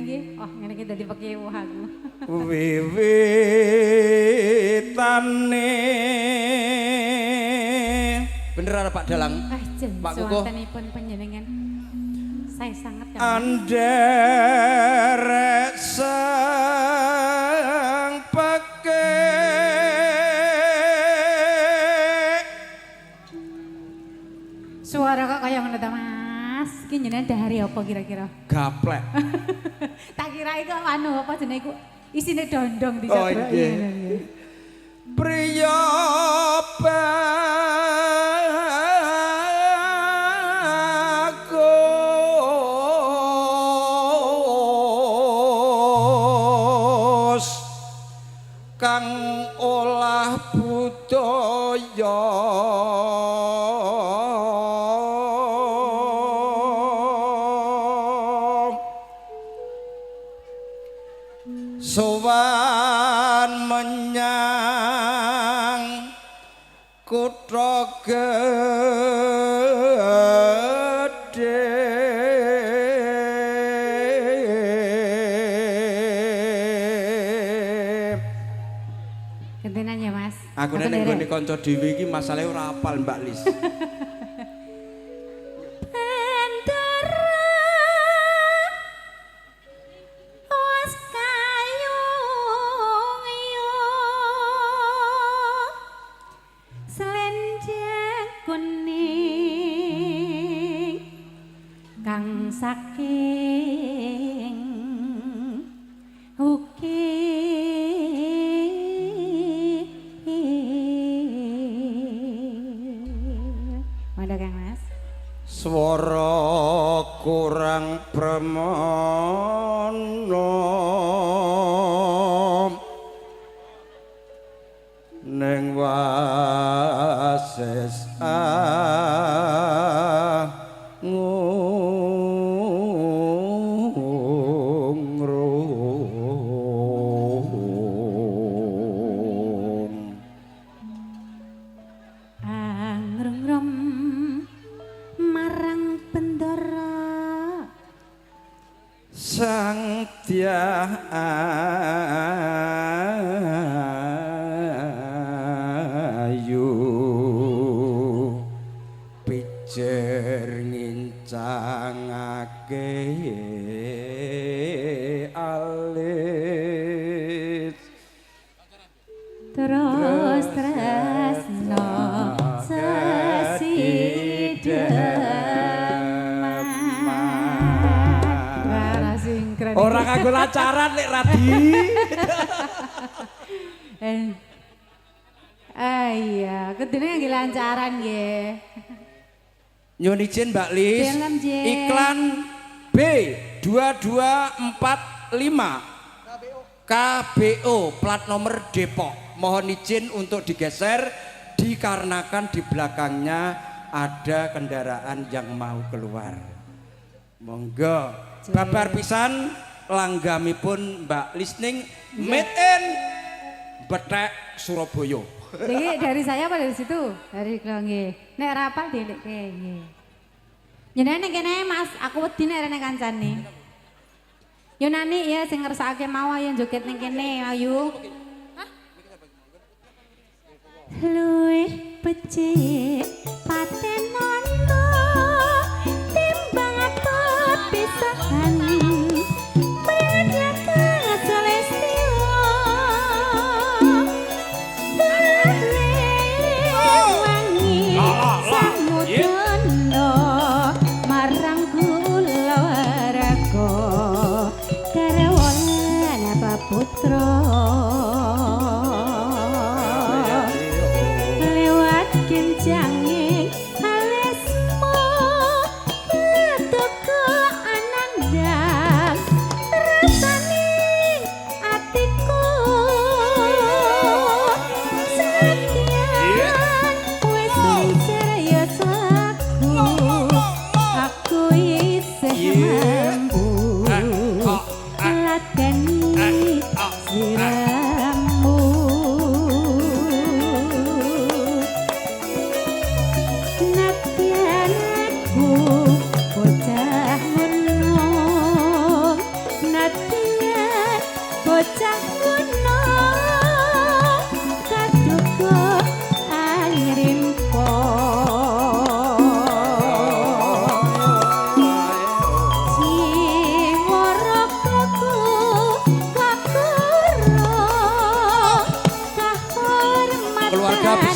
nggih. Oh, ngene iki dadi pekewuh aku. Wiwitane. Bener ora Pak Dalang? Pak Kuko. Wontenipun panjenengan. Saya sangat kan. Anderek sang peke. Suara kok kaya ngono ta, Mas? Ki jenengan dahari apa kira-kira? Gaplek. Tak kira iku anu apa jenenge iku isine dondong di Oh iya. Priya bagus kang olah budaya sowan menyang kutha gedhe gentenan ya Mas. Aku nek nggone kanca dhewe iki masalahe ora apal Mbak Lis. Kang saking uki Manda Kang Mas Swara kurang premono ning wases sang ayu pijer ngincangake alit terus tresno orang aku lacaran lek Radi. Iya, kedene nggih lancaran nggih. Nyun izin Mbak Lis. Iklan B 2245 KBO plat nomor Depok. Mohon izin untuk digeser dikarenakan di belakangnya ada kendaraan yang mau keluar. Monggo. Babar pisan langgamipun Mbak Lisning made in Betek Surabaya. Iki dari saya apa dari situ? Dari nggih. Nek rapal dhewekke nggih. Jenenge ning kene Mas, aku wedi nek rene kancane. Yo nani ya sing ngersakake mau ayo joget ning kene ayo. Hah? Luwih becik patenono timbang pisahan berjaga selestiwa wangi samudono marang kula raga karawan apa putra lewat kencanging alis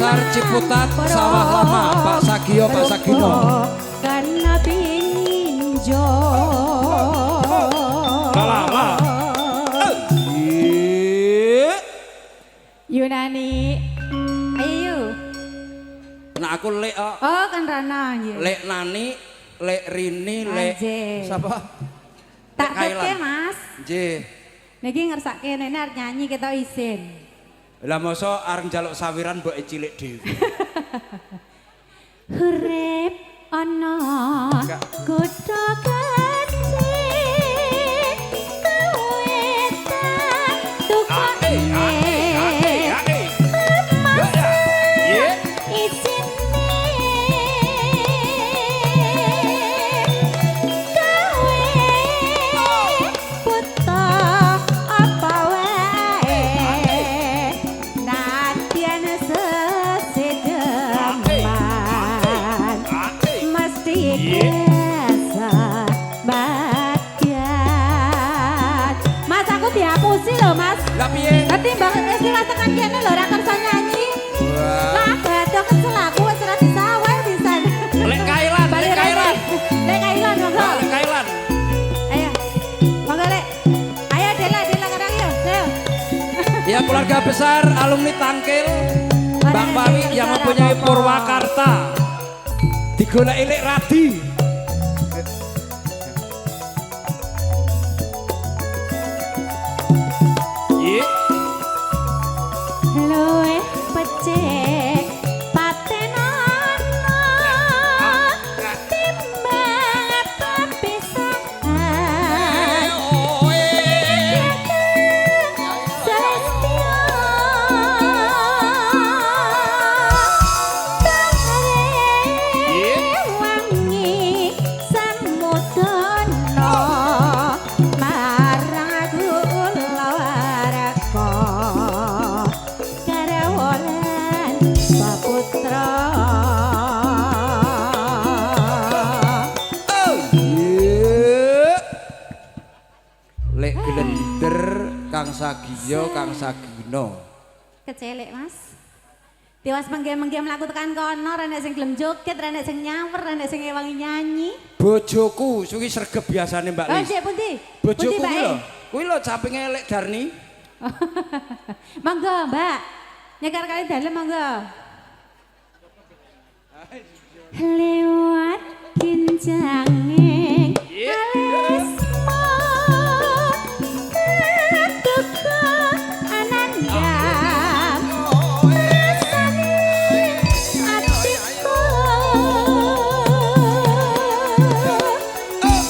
Besar Ciputat Sawah Lama Pak Sagio Pak Sagino karena pinjo lama Yunani ayo Nah aku lek oh kan Rana ya lek Nani, lek Rini, lek Anjir. siapa? tak Kailan. keke mas Nggih. niki ngersake nenek arep nyanyi kita isin Lah mosok arep njaluk sawiran mbok cilik dhewe. Urip ana kutha kecil kawetan tukane Lah piye? Ketimbang istilah tekan kene lho ora kersa nyanyi. Lah badhe kesel aku wis ora disawer pisan. Lek Kailan, lek Kailan. Lek Kailan monggo. Lek Kailan. Ayo. Monggo Lek. Ayo Dela karang yo. Ayo. Ya keluarga besar alumni Tangkil Mbak Pawi yang mempunyai Purwakarta digoleki Lek Radi Luwe becik patenana timbang pepisahan Celestia wangi samudana marang aku lawaraka karawalan paputra Lek Glender Kang Sagio Kang Sagino kecelek mas tiwas menggem-menggem laku tekan kono renek sing gelem joget renek sing nyawer renek sing ewangi nyanyi Bojoku suwi sregep biasane Mbak oh Lis. sik pundi Bojoku Mbak kuwi lho. Kuwi lho capinge Lek Darni. monggo mbak nyekar kali dalem monggo lewat kinjanging alismu ketuku anandam rasane atiku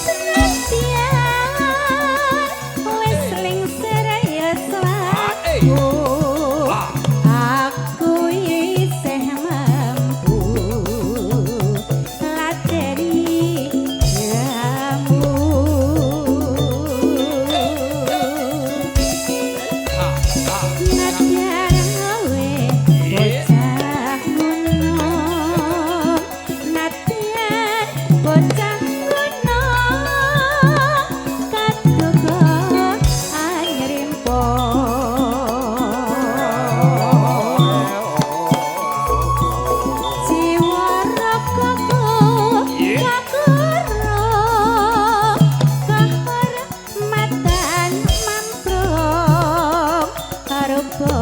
senadyan wis lingsir ya selaku aku isih mampu lateri jamu nadyan awe bocah gunung nadyan bocah gunung kaduga anyrimpo jiwa rakaku kakara kahormatan mamprong arupa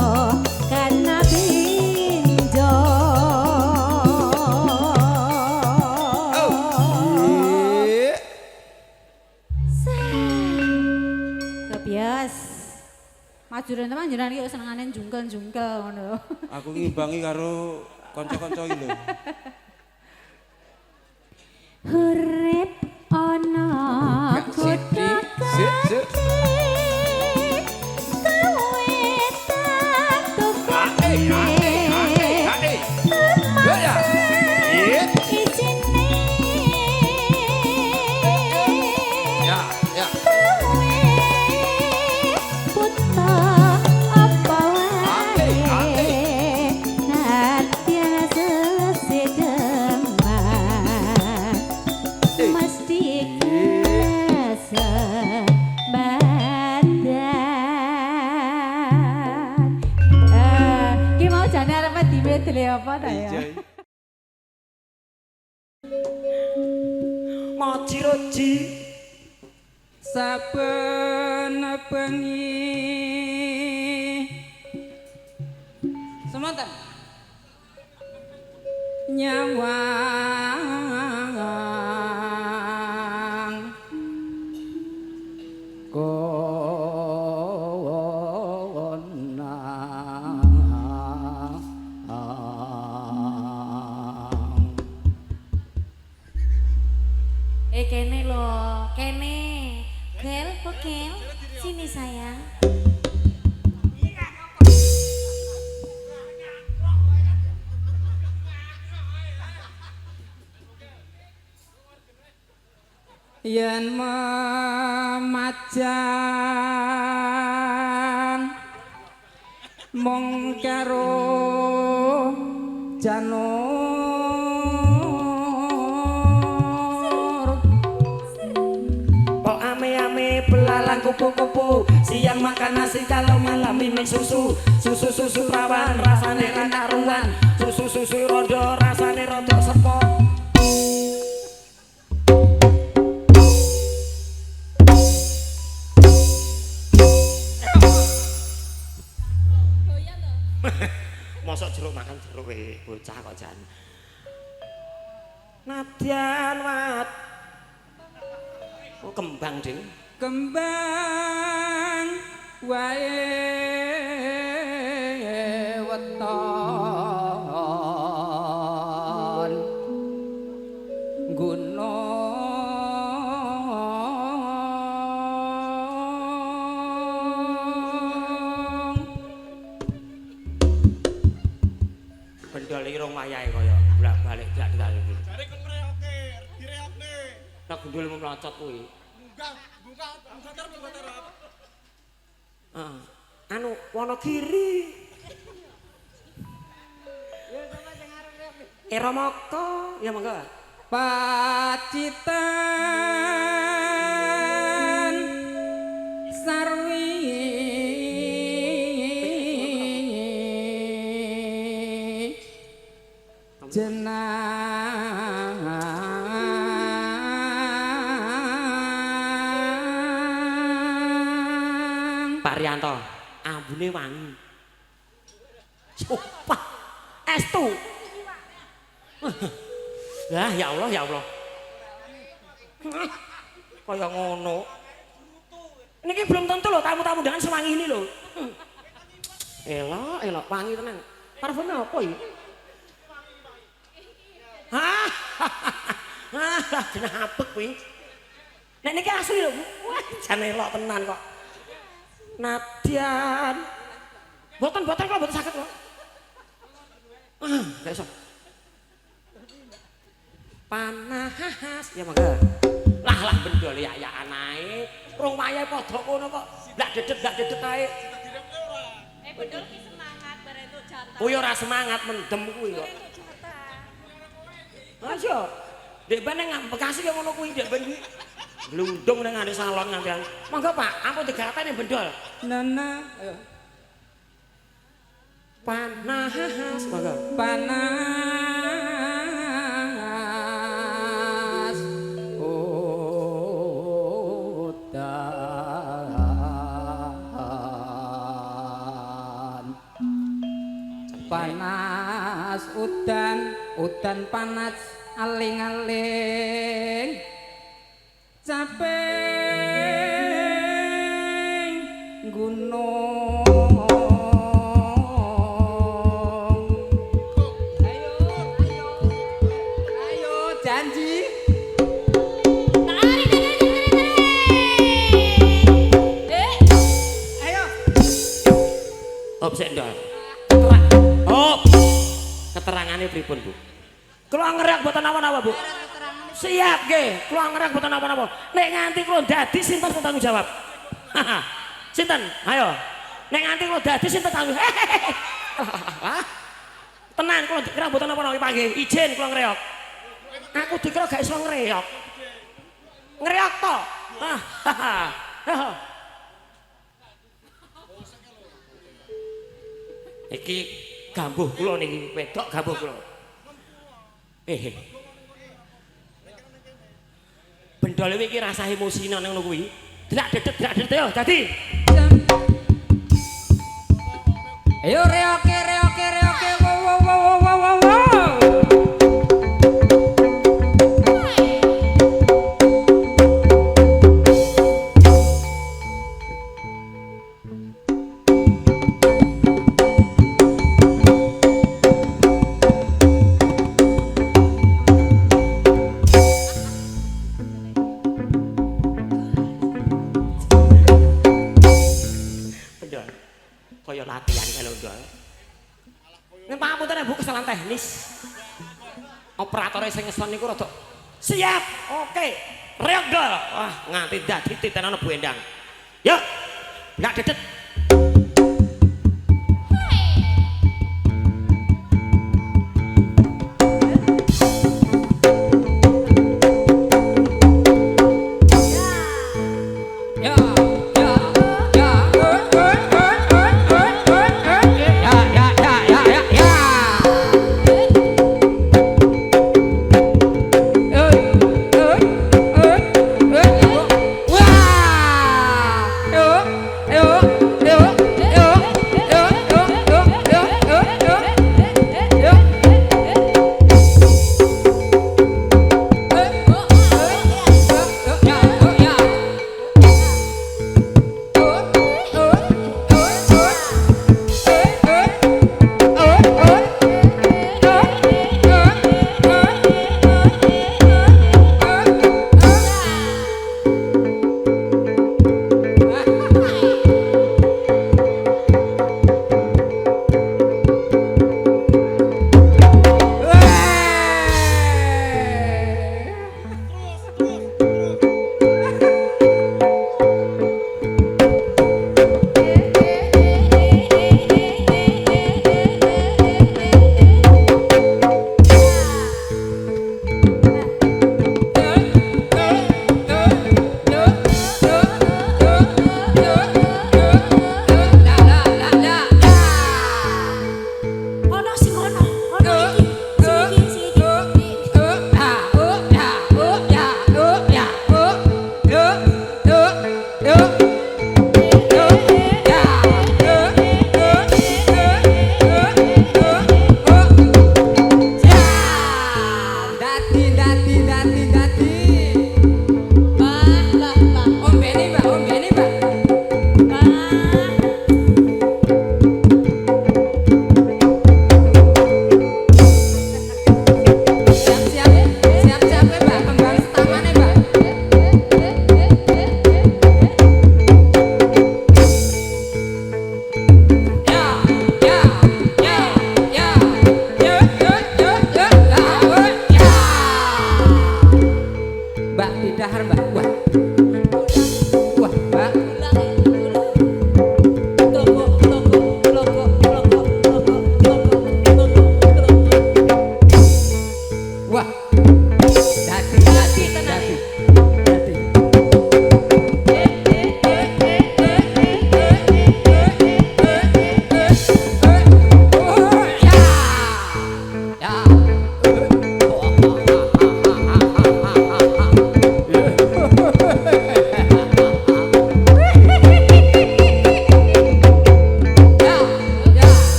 kana pinjo kebias majuran teman jenengan iki senengane jungkel-jungkel ngono Aku ngimbangi karo kanca-kanca iki lho. urip ana kutha kecil kawetan tukane izine kowe buta apa wae nadyan sesedeman apa ta ya? Moji roji saben bengi semonten nyawang Kene loh, kene. Gel, kok Gel? Sini sayang. yen memajang mung karo janur kok ame-ame belalang kupu-kupu siang makan nasi kalau malam minum susu susu perawan rasane ra karuan susu rodo rasane rodo sepok. Mosok jeruk makan jeruk bocah kok jan. Nadyan wat. Oh kembang ding. kembang wae weton gunung Bendol iki rong wayahe kaya bolak-balik dak-dak iki. Jare kon ngreoke, direokne. Nek gundul mlocot kuwi. Buka terus. Anu Wonogiri. Eramaka, ya monggo. Pacitan sarwi jenang Pak ambune wangi. Sumpah. Estu. Ya Allah, ya Allah. Kaya ngono. Niki belum tentu loh tamu-tamu dengan sewangi ini loh. Elok, wangi tenan. Parfum apa iki? Hah? Kenapa kuwi? Nek niki asli lho. Wah, jan elok tenan kok. Nadyan. Boten kalau boten saged kok. Gak iso. Panas ya mangga. Lah bendol ya anae. Rong wayahe padha kono kok. Ndak dedet ae. Bendol ki semangat bare entuk jatah. Kuwi ora semangat mendem kuwi kok. Ha iya. Dek ben nang Bekasi kok ngono kuwi dek ben kuwi. Glundung nang ngene salon nganti. Monggo Pak, ampun digaratene bendol. nana ayo Panas monggo. panas udan panas aling-aling capek gunung ayo janji ayo Hop sik ndol. Hop. Keterangane pripun, Bu? Kula ngerak boten napa-napa, Bu. Siap nggih, kula ngerak boten napa-napa. Nek nganti kula dadi sinten sing tanggung jawab? Sinten? Ayo. Nek nganti kula dadi sinten tanggung jawab? Tenan kula dikira boten napa-napa panggih. Izin kula ngreok. Aku dikira gak iso ngreok. Ngreok to. Iki gambuh kula niki wedok gambuh kula. Bendol iki rasa emosinan ngono kuwi. Drak dedet yo dadi. Ayo reoke wow. Bendol. Kaya latihan kalau ndol. Ning pangapunten Bu kesalahan teknis. Operatornya sing ngeson niku rada siap. Oke. Reok ndol. Wah, nganti dadi titenono Bu Endang. Yuk. Ndak dedet. Wah,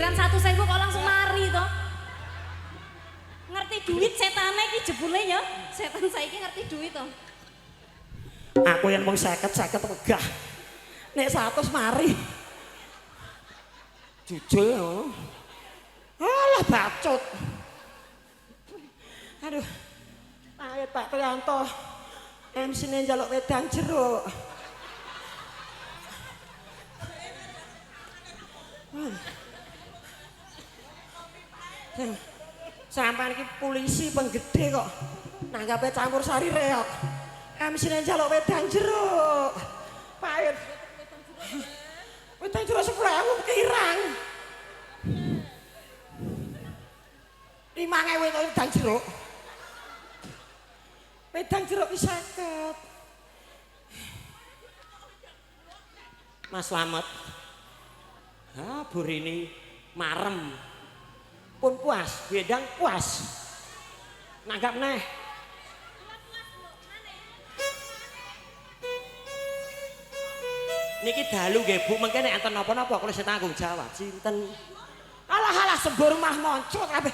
giliran 100.000 kok langsung mari toh. Ngerti duit setane iki jebule ya. Setan saiki ngerti duit toh. Aku yang mau 50 wegah. Nek 100 mari. Jujul ya. Alah bacot. Aduh. Ayo Pak Priyanto. MC-ne njaluk wedang jeruk. Sampai ini polisi penggede kok nanggapnya campur sari reok. MC-ne njaluk wedang jeruk. Pahit. Wedang jeruk 10.000 kirang. 5.000 itu wedang jeruk. Wedang jeruk iki 50. Mas Slamet. Ah, burini marem. Pun puas, wedang puas. Nanggap neh. Niki dalu nggih Bu, mengke nek enten napa-napa kula sing tanggung jawab. Sinten? Alah sembur mah moncot kabeh.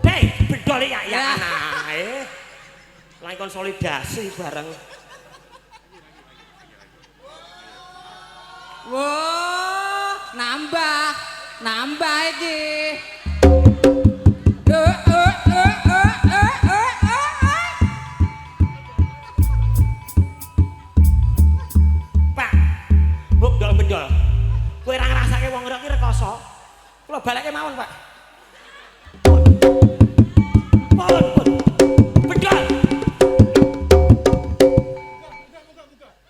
Hei, bedol ya nae. Lain konsolidasi bareng. Wah, nambah iki. Pak, bedol. Kowe ora ngrasake wong ngrek iki rekoso. Kula balekke mawon, Pak. Pun. Bedol.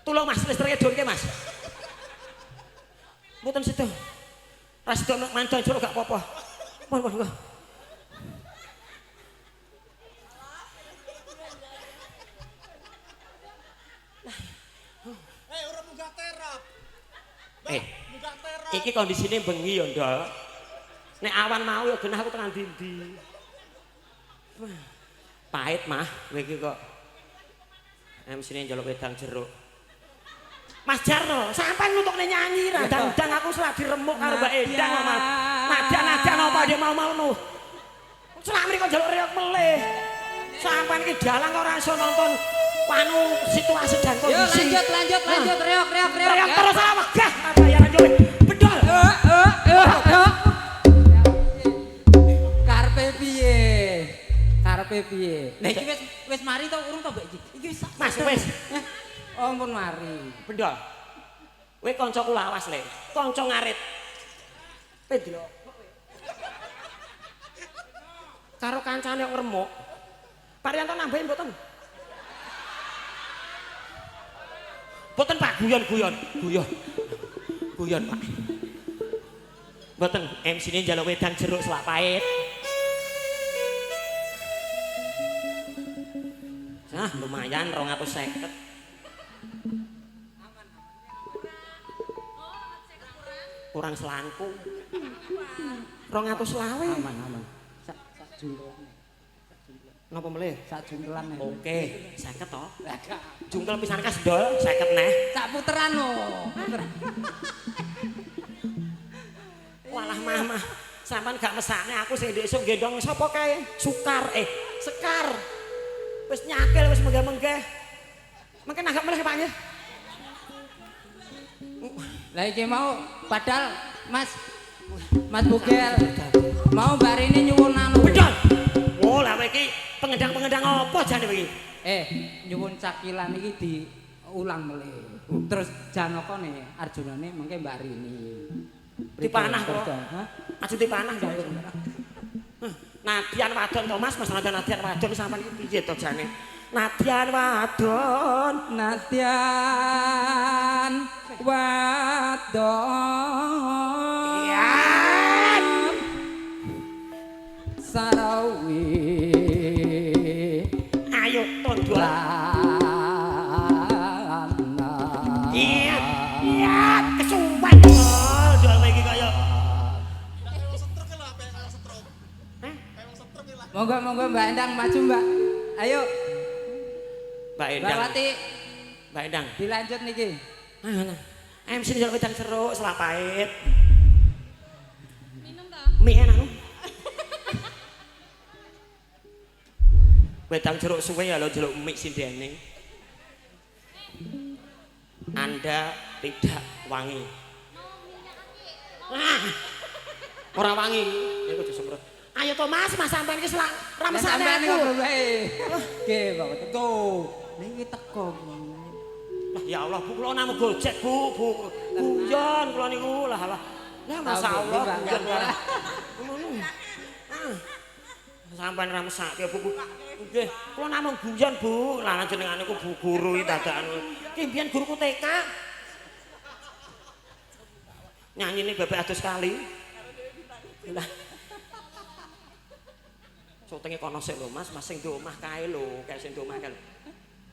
Tolong Mas, listrike durke Mas. Mboten situ. Ras do mandan jero gak apa-apa. Mohon. Ora munggah terap. Munggah terap. Iki kondisine bengi ya, Ndol. Nek awan mau ya genah aku tekan ndi-ndi. Pahit mah kowe iki kok. MC-ne njaluk wedang jeruk. Mas Jarno, sampean nutukne nyanyi ra dang aku selagi remuk karo Mbak Endang kok Mas. Najan apa dia mau nu. Selak mriko njaluk reok melih. Sampean iki dalang ora iso nonton panu situasi dan kondisi. Yo lanjut reok. Reok terus ora wegah bayaran yo. Bedol. Karepe piye? Lah iki wis mari to urung to Mbak iki? Iki wis Mas wis. Oh ampun mari. Bedol. Kowe kancaku lawas le. Kanca ngarit. Pedro. Karo kancane ngremuk. Pak Rianto nambahin mboten? Mboten Pak, guyon. Guyon Pak. Mboten, MC-ne njaluk wedang jeruk selak pahit. Nah, lumayan 250. Kurang selangkung. 220. Aman. Sak jumlah. Napa melih? Sak jumlah. Oke, 50 to. Jungkel pisan kas dol, 50 neh. Sak puteran no. Walah mah. Sampeyan gak mesakne aku sing ndek gendong sapa kae? Sekar. Wis nyakil wis menggah-menggah. Mengke nanggap melih Pak nggih. Lah iki mau padahal Mas Bugel mau Mbak Rini nyuwun anu. Bedol. Oh, lah kowe iki pengendang apa jane kowe iki? Nyuwun cakilan iki diulang melih. Terus Janokone Arjunane mengke Mbak Rini. Dipanah kok. Hah? Aju dipanah ya. Nadian wadon to Mas, Nadian wadon sampean iki piye to jane? Nadian wadon. Yan. Sarawi. Ayo tondol. Iya, kesumpan. Jual lagi kaya. Kayak setruk lah, kayak setruk. Kayak setruk lah. Monggo Mbak Endang maju Mbak. Ayo Mbak Mbak Endang. Wati Mbak Endang. dilanjut niki. Ayo. MC njaluk wedang seruk selapait. Minum ta? Mie enak. Wedang jeruk suwe ya lo jeruk mie sindene. Anda tidak wangi. Ora wangi. Iku disemprot. Ayo to Mas, Mas sampean iki ramesane Sampeyan aku. ngobrol wae. Nggih, Pak Teko. Niki teko. Lah ya Allah, Bu kula namung Gojek, Bu. Guyon kula niku lah. Ya masyaallah guyon kula. Ngono. Sampeyan ramesake Bu. Nggih, kula namung guyon, Bu. Lah jenengane ku Bu guru iki dadakan. Ki mbiyen guruku TK. Nyanyine bebek adus kali. Lah. Sotenge kono sik lho Mas, Mas sing di omah kae lho, kae sing di omah kae.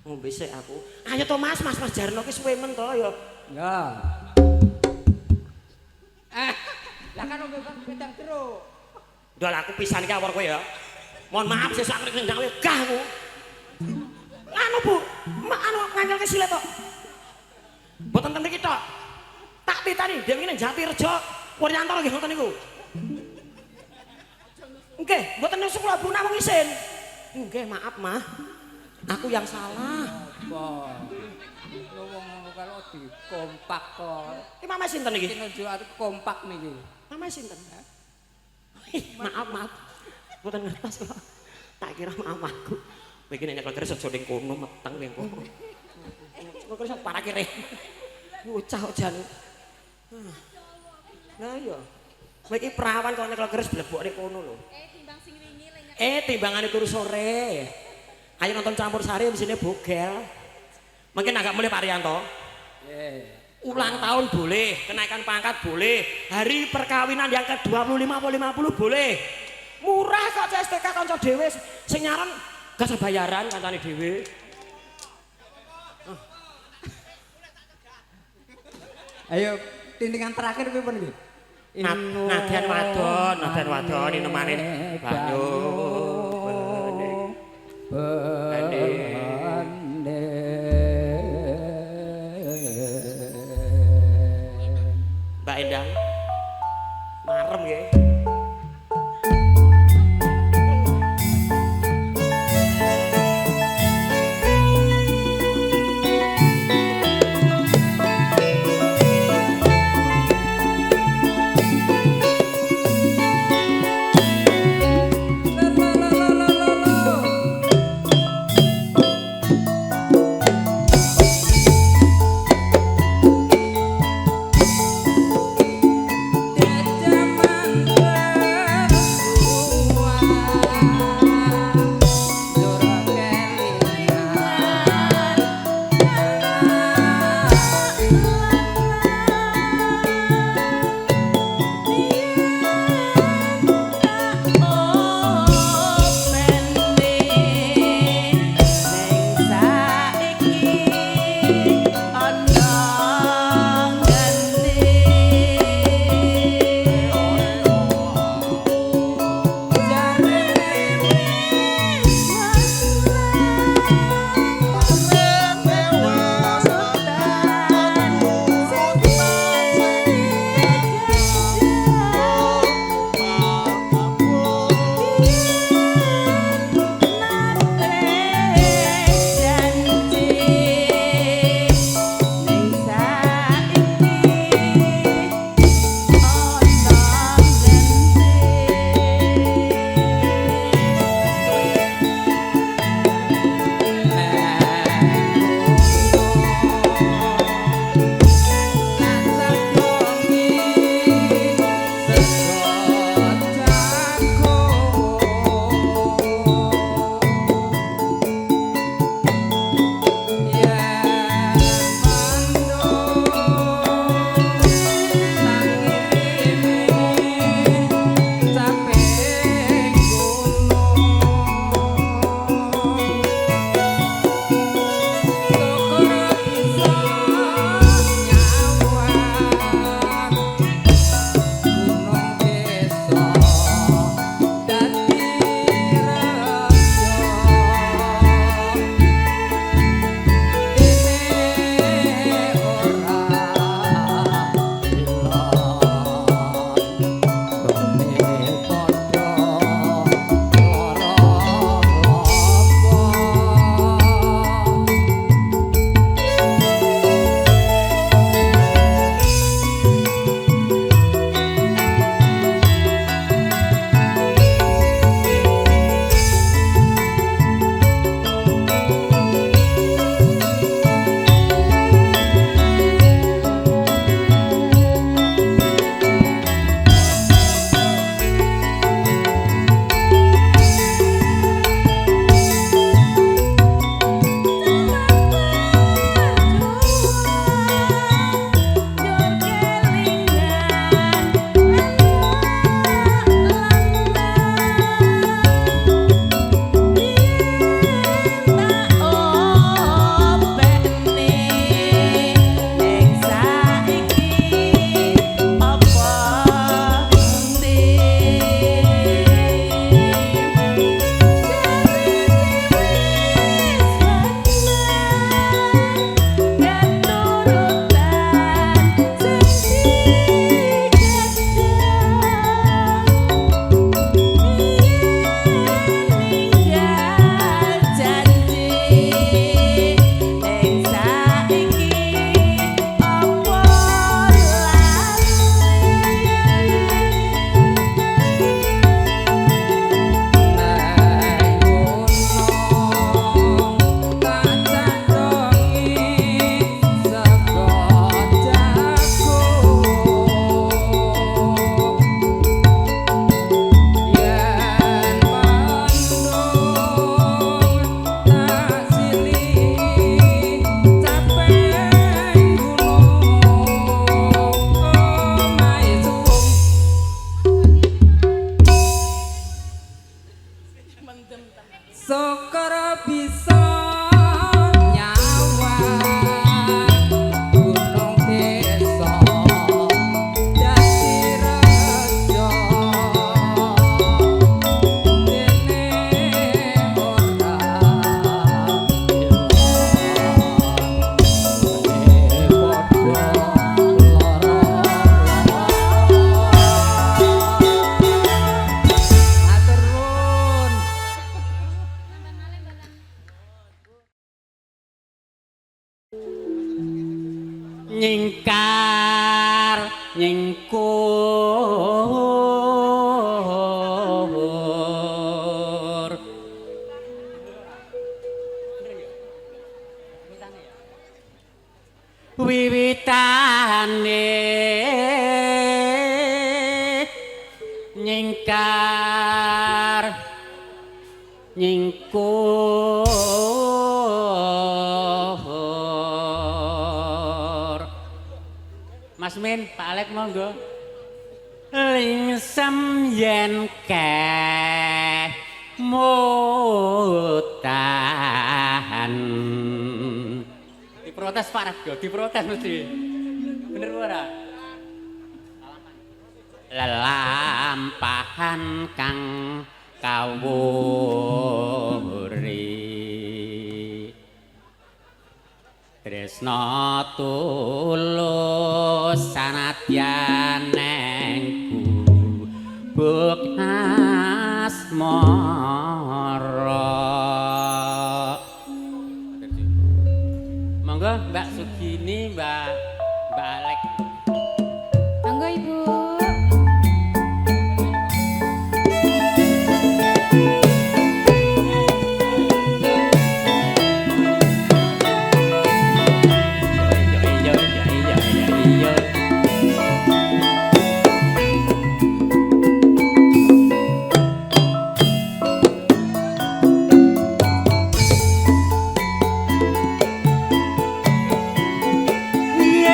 Ngombe sik aku. Ayo to Mas, Mas Jarno ki suwe men to ya. Ya. Lah kan ngombe wedang jeruk. Ndol aku pisan iki awor kowe ya. Mohon maaf sesuk arek ning gawe gah aku. Anu Bu, anu ngandelke silet tok. Mboten ten iki tok. Tak pitani dhewe ngene Jatirejo, Puryanto nggih ngoten niku. Nggih, mboten nusuk kula Bu namung isin. Nggih, maaf Mah. Aku yang salah. Apa? Lho wong ngono kalau dikompak kok. Iki mama sinten iki? Iki nunjuk kompak niki. Mama sinten? Maaf. Mboten ngertos kok. Tak kira mamaku. Kowe iki nek nyekel aja ning kono meteng ning kono. Kok iso para kire. Bocah kok jan. Lah iya. Kowe iki perawan kok nyekel keris blebok ning kono lho. Timbang sing wingi lenyek. Timbangane turu sore. Ayo nonton campur sari di sini bogel. Mungkin agak mulai Pak Rianto. Ulang tahun boleh, kenaikan pangkat boleh, hari perkawinan yang ke-25 atau 50 boleh. Murah kok CSTK kanca dhewe sing nyaran gak sebayaran kancane dhewe. Ayo tintingan terakhir pripun iki? Nadian wadon ini nemane banyu. Mbak Endang marem ya. syukur bisa nyawa gunung desa dadi raja dene ora nyingkar nyingkur wiwitane nyingkar nyingkur Mas Min, Pak Alek monggo. Lingsem yen keh mutan. Diprotes Pak Rego, diprotes mesti. Bener ora? Lelampahan kang kawuri. Tresna tulus sanadyan nengku buk asmara. Monggo Mbak Sugini, Mbak Alek. Monggo Ibu. Yen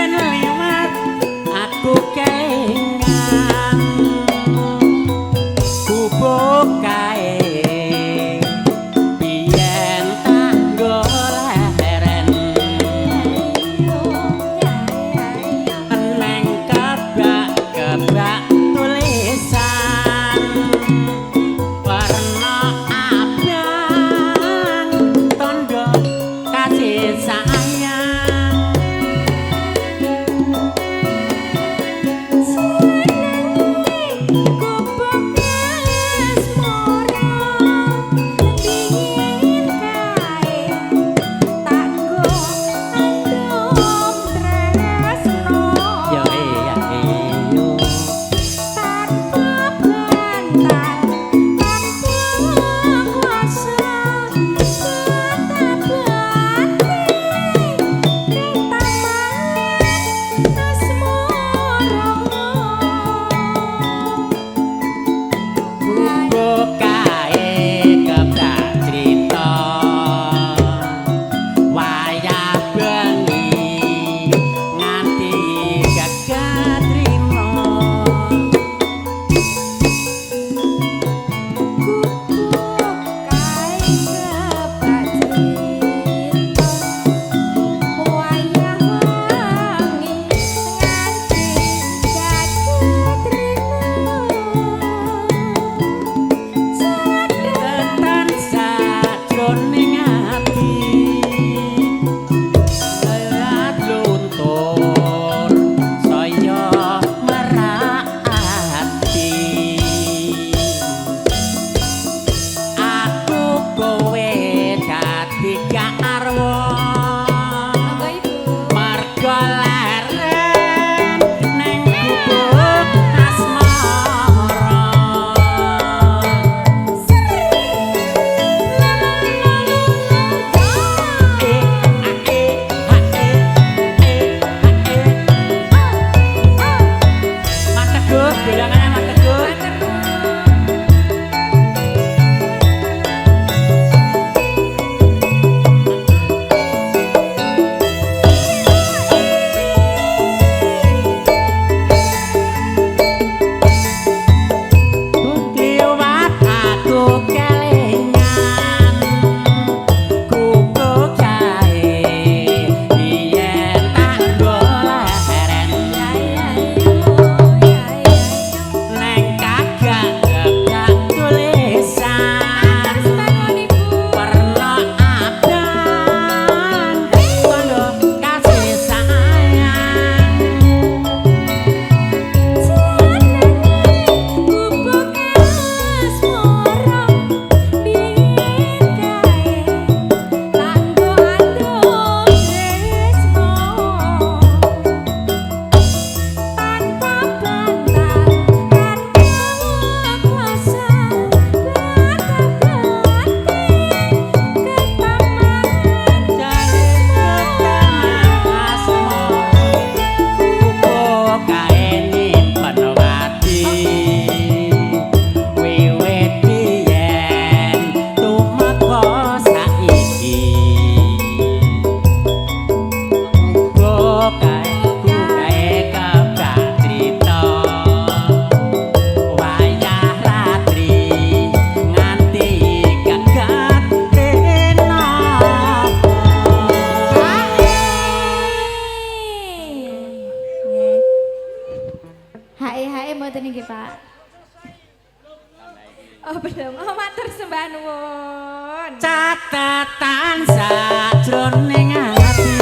katan sajroning ati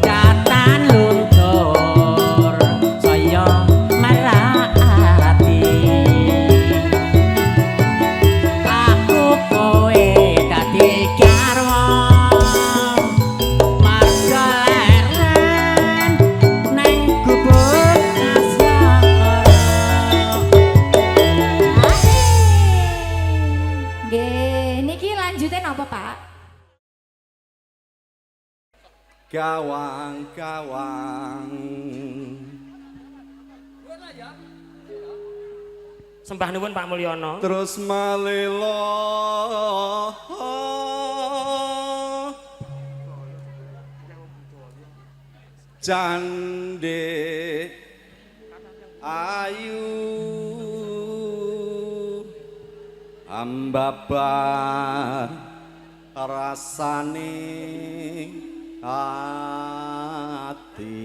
katan luntur saya marati aku kowe dadi garwa marga leren nang gubuk asmara. Nggih, niki lanjute napa, Pak? Gawang-gawang Sembah nuwun Pak Mulyono. terus malelo cande ayu ambabar rasane ati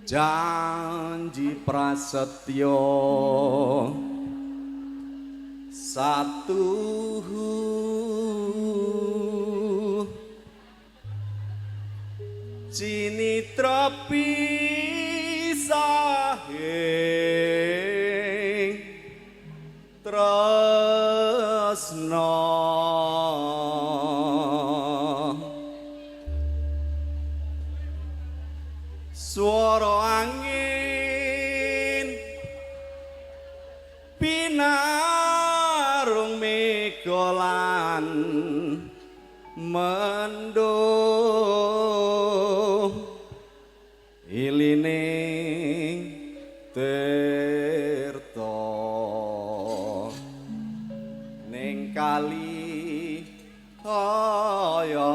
janji prasetyo satu cinitra pisahing tresno swara angin pinarung megolan mendung ilining tirta ning kali kaya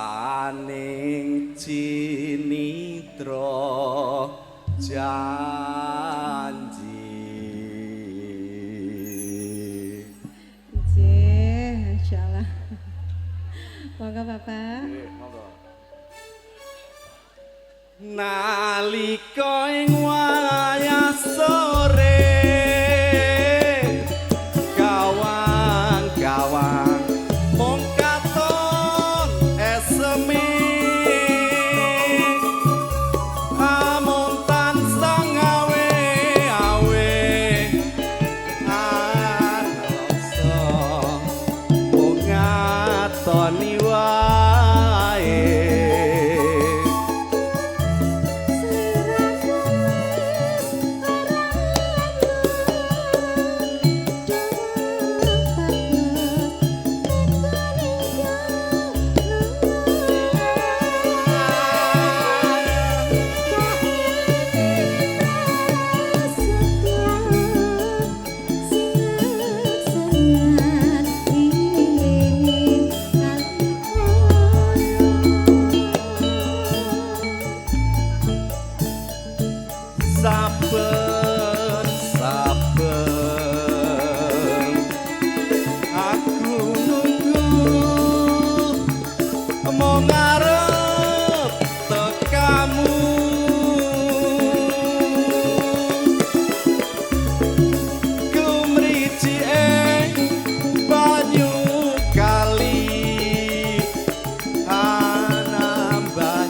rasaning cinitra janji. Masya Allah. Monggo Bapak. Nalika ing wayah sore gawang-gawang mung katon esemi amung tansah ngawe-awe arasa mung ngatoni wae. Saben-saben aku nunggu mau ngarep tekamu kumriji ing banyu kali anambangi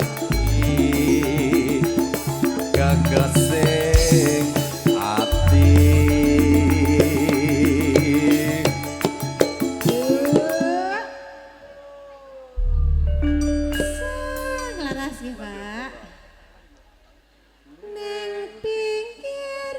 gagasing ati Laras nggih, Pak. Neng pinggir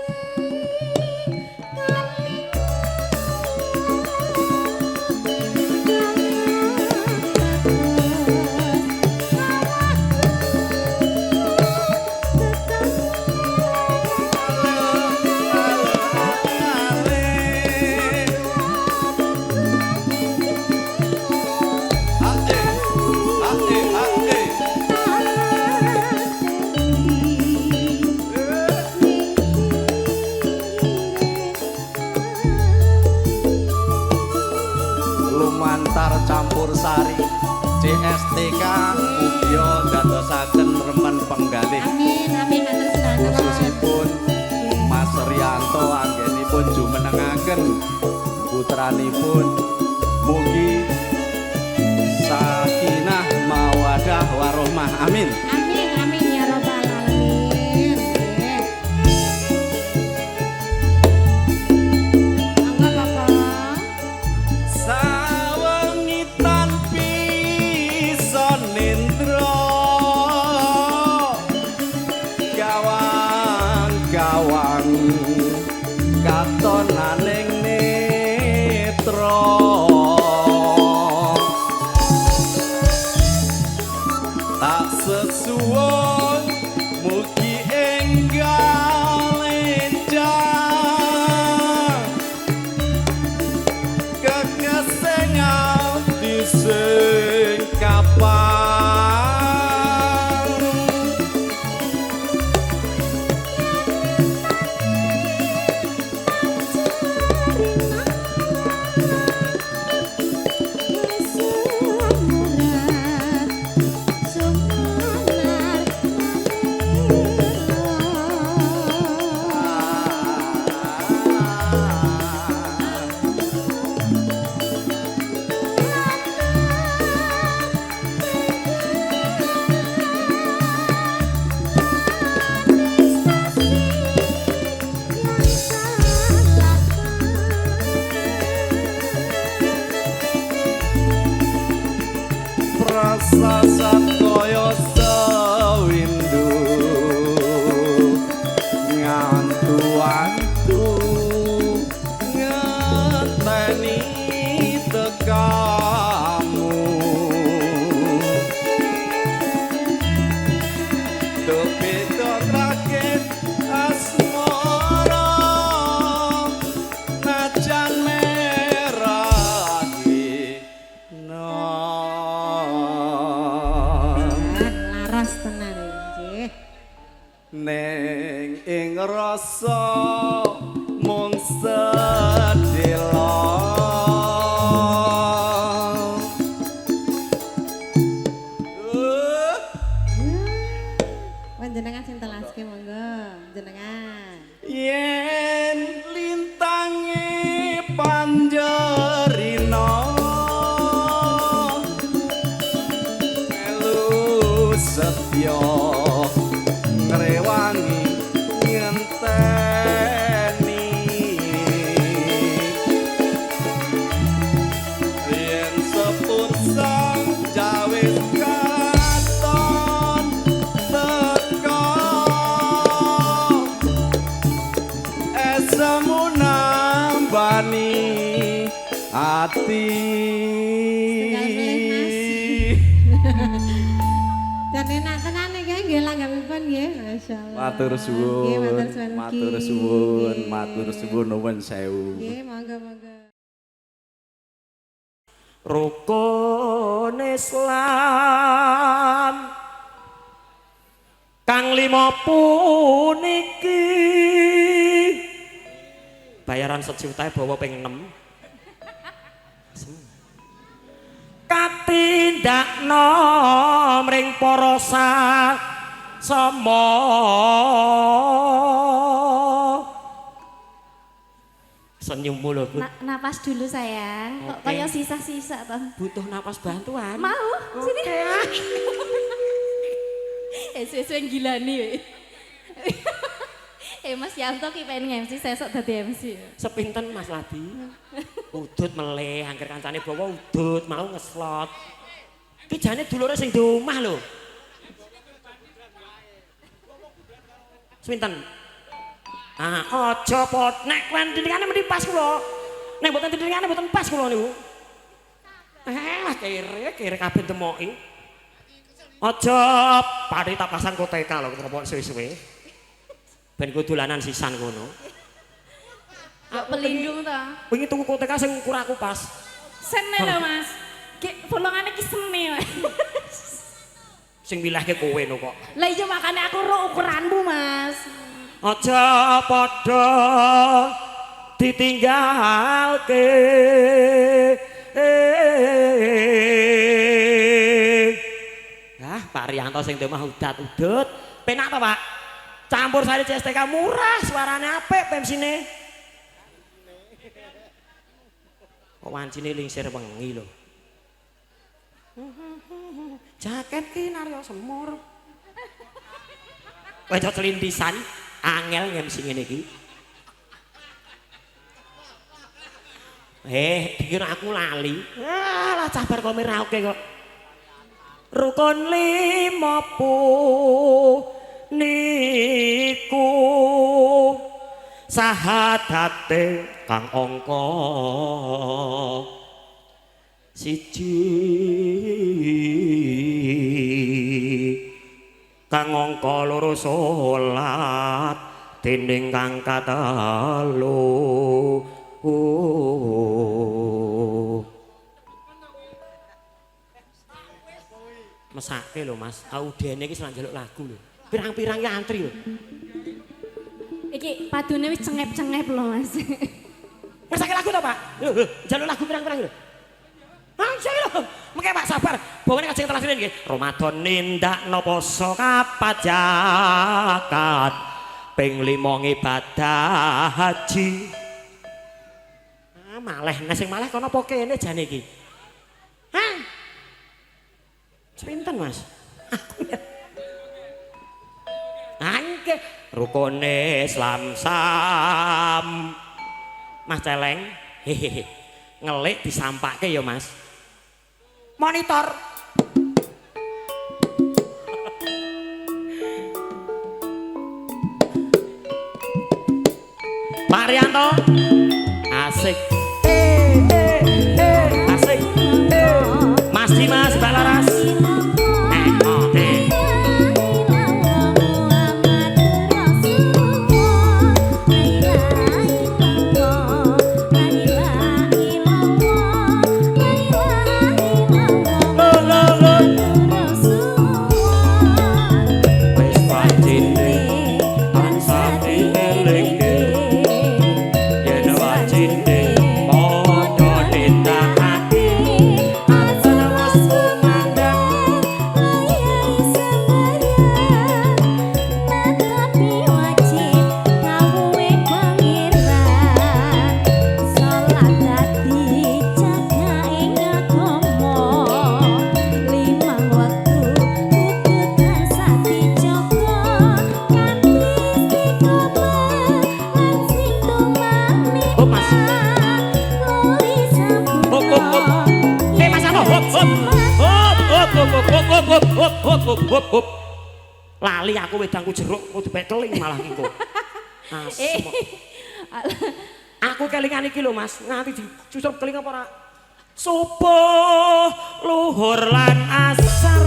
dipun penggalih Amin, amin matur suwun. khususipun Mas Rianto anggenipun jumenengaken putranipun mugi sakinah mawadah warohmah amin. Amin, amin ya rabbal alamin. Nggih. Monggo Bapak. Sawengitan bisa nendra gawang-gawang katonaning netra tak sesuwun mugi enggal enjang kekesengal dising kapan rasa sakoyo sewindu ngantu-antu ngenteni tekamu Dopito rakit asmara najan merah Laras tenan nggih. Neng ing rasa mung sedelo Panjenengan sing telaske monggo, jenengan. yen lintange panjerina melu setya ngrewangi ngenteni yen sepur sang jawe katon teka esemu nambani ati Dan enak tenan nggih nggih langgamipun nggih, masyaallah. matur Nggih, suwun matur matur suwun. suwun Nggih. matur suwun nuwun sewu Nggih, monggo. Rukun Islam kang lima puniki bayaran 1 juta bawa ping 6 katindakno mring para sama senyum mulu Bu. Napas dulu sayang. Kok Oke. kayak sisa-sisa toh. Butuh napas bantuan. Mau? Sini. Sesuai gilani we. Mas Yanto ki pengen MC, sesok dadi MC. Sepinten Mas Ladi? Udut meleh, angger kancane bawa udut, mau ngeslot. Ki jane dulure sing di omah lho. Sepinten? Ah, aja pot nek kuwi tindikane mesti pas kula. Nek mboten tindikane mboten pas kula niku. Kere kabeh temoki. Aja pari tak pasang koteka lho kepok suwe-suwe. Ben ku dolanan sisan kono. Kok pelindung ta? Wingi tuku koteka sing ukur aku pas. Sene lho Mas. Ki bolongane ki sene. Sing milahke kowe no kok. Lah iya makane aku ro ukuranmu Mas. Aja padha ditinggalke. Pak Rianto sing di omah udat-udut. Penak to, Pak? Campur sari CSTK murah, suarane apik bensine. Kok wancine lingsir wengi lho. Jaket ki narya semur. Wedo kelintisan angel MC ngene iki. Dikira aku lali. Lah cabar kok merauke kok. Rukun 5 niku sahadate kang angka 1 kang angka 2 salat dening kang katelu mesake lho Mas, audene iki njaluk lagu lho. Pirang-pirang ya antri lho. Iki padune wis cengep-cengep lho Mas. Mesake lagu to, Pak? Lho, njaluk lagu pirang-pirang lho. Langsung lho. Mengke Pak sabar. Bawane kajeng telas nggih. Ramadan nindakno poso kapat zakat. Ping 5 ibadah haji. Maleh, nek sing maleh kono apa kene jane iki? Hah? Pinten Mas? Aku ya. Angke rukune Islam sam. Mas celeng. Hehehe. Ngelik disampake ya Mas. Monitor. Pak Rianto. Asik. Asik. Mas Dimas Mbak Laras. Lali aku wedangku jeruk kudu bekeling malah iku. Asem. Aku kelingan iki lho Mas, nganti dicucup keling apa ora? Subuh, luhur lan asar.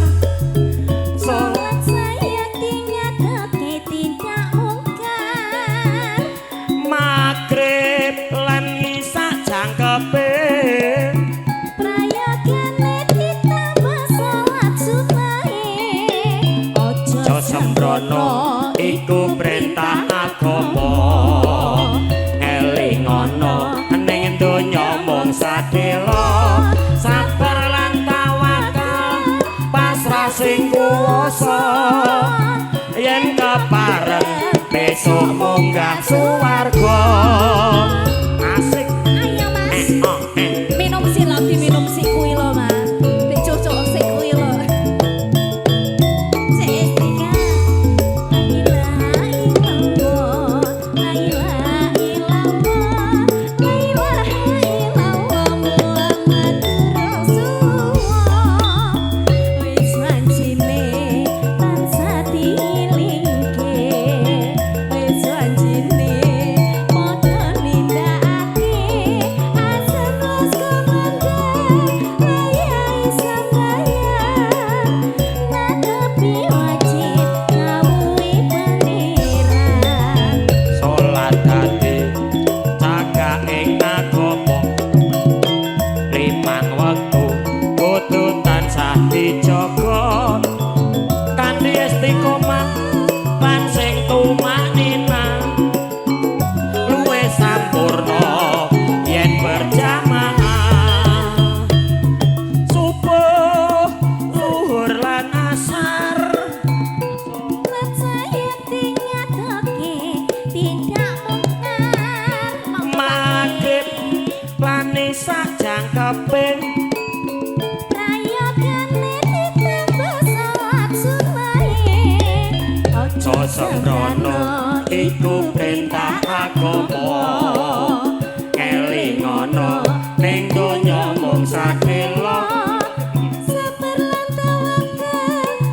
Salat saya dinyatake tidak mungkar. Magrib lan isa jangkepe. Sembrono iku perintah agama elingono ning donya mung sadelo sabar lan tawakal pasrah sing kuwasa yen kepareng besok munggah swarga asik Ayo Mas. Minum si lagi minum si kuwi lho Mas. Dicucuk si kuwi lho. Subuh luhur lan asar sembrono iku perintah agama kelingono ning donya mung sakelo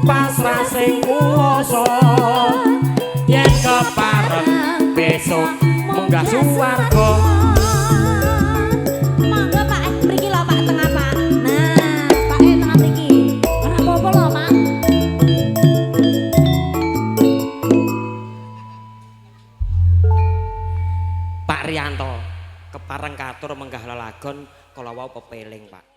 pasrah sing kuwasa yen kepareng besok munggah swarga. Monggo Pak, mriki lho Pak tengah Pak. Nah, Pak tengah mriki. Ora apa-apa lho Pak. Pak Rianto kepareng katur menggah lelagon kala wau pepeling Pak.